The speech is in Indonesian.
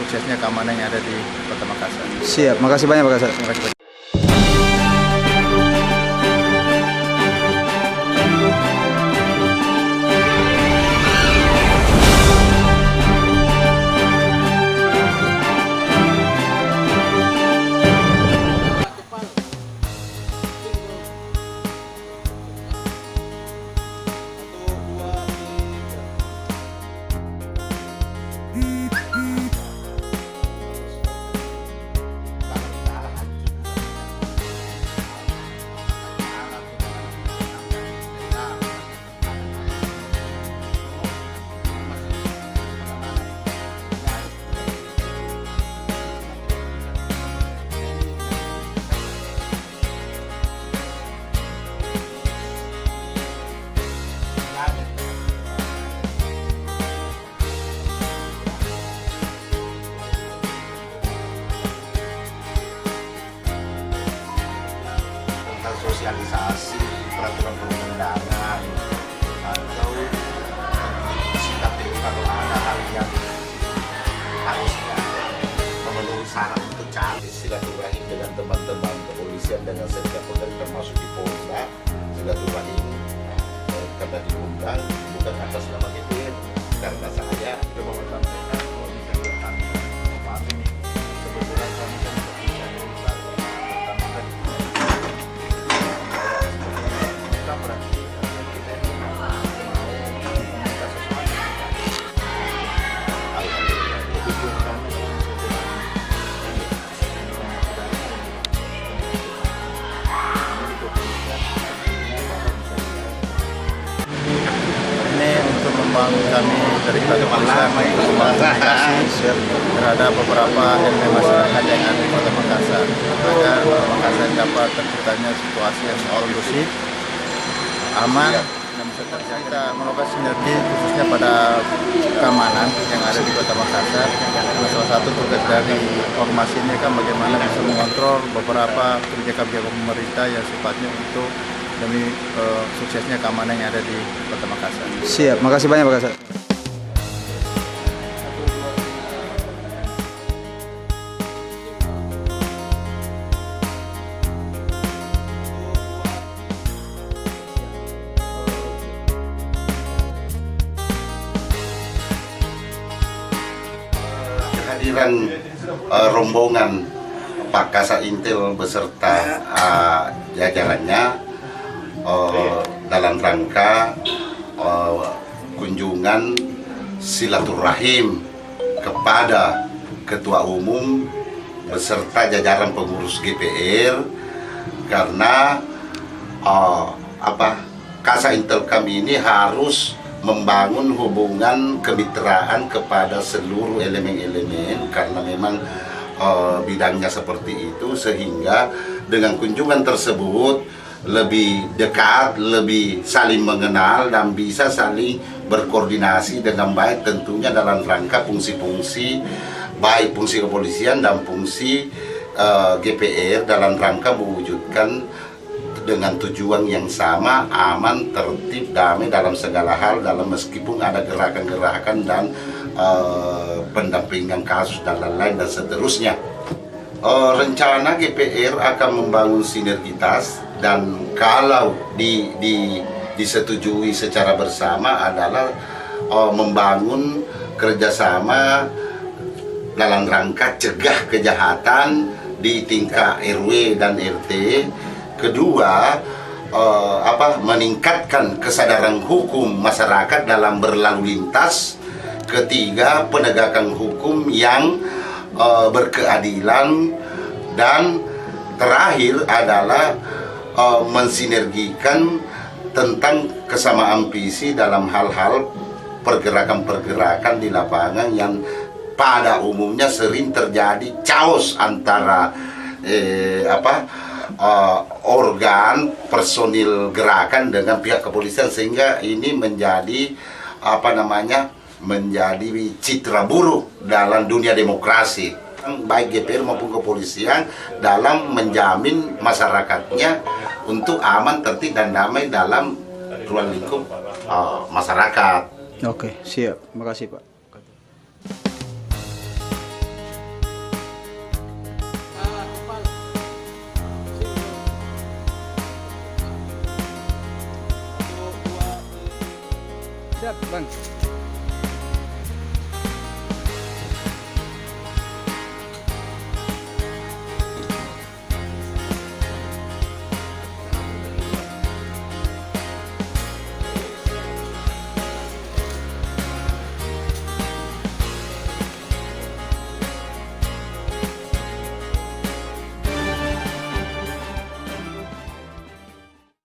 suksesnya keamanan yang ada di Kota Makassar. Siap, makasih banyak Pak Kasat. Terima kasih banyak. Sosialisasi peraturan perundang-undangan atau sikap kalau ada hal yang harusnya memenuhi syarat untuk cari silaturahim dengan teman-teman kepolisian dengan setiap polda termasuk di Polda. Silaturahim karena diundang bukan atas nama DPR, karena saya cuma menyampaikan kalau misalnya maaf ini kebetulan kami kan bisa diundang pertama kali. Ini untuk membangun kami dari kepolisian komunikasi terhadap beberapa elemen masyarakat yang ada di Kota Makassar agar Kota Makassar dapat terciptanya situasi yang kondusif, aman, dan bisa terjaga. Kita melakukan sinergi khususnya pada keamanan yang ada di Kota Makassar. Nah, salah satu tugas dari ormas ini kan bagaimana bisa mengontrol beberapa kebijakan-kebijakan pemerintah yang sifatnya untuk demi suksesnya keamanan yang ada di Kota Makassar. Siap, makasih banyak Pak Kasat. Kehadiran rombongan Pak Kasat Intel beserta jajarannya dalam rangka kunjungan silaturahim kepada Ketua Umum beserta jajaran pengurus GPR, karena Kasat Intel kami ini harus membangun hubungan kemitraan kepada seluruh elemen-elemen, karena memang bidangnya seperti itu, sehingga dengan kunjungan tersebut lebih dekat, lebih saling mengenal dan bisa saling berkoordinasi dengan baik, tentunya dalam rangka fungsi-fungsi baik fungsi kepolisian dan fungsi GPR dalam rangka mewujudkan dengan tujuan yang sama, aman, tertib, damai dalam segala hal, dalam meskipun ada gerakan-gerakan dan pendampingan kasus dan lain-lain dan seterusnya. Rencana GPR akan membangun sinergitas, dan kalau disetujui secara bersama adalah membangun kerjasama dalam rangka cegah kejahatan di tingkat RW dan RT. Kedua, meningkatkan kesadaran hukum masyarakat dalam berlalu lintas. Ketiga, penegakan hukum yang berkeadilan. Dan terakhir adalah mensinergikan tentang kesamaan visi dalam hal-hal pergerakan-pergerakan di lapangan yang pada umumnya sering terjadi chaos antara organ personil gerakan dengan pihak kepolisian, sehingga ini menjadi menjadi citra buruk dalam dunia demokrasi, baik GPR maupun kepolisian dalam menjamin masyarakatnya untuk aman, tertib dan damai dalam ruang lingkup masyarakat. Oke, siap. Makasih Pak. Siap, Bang.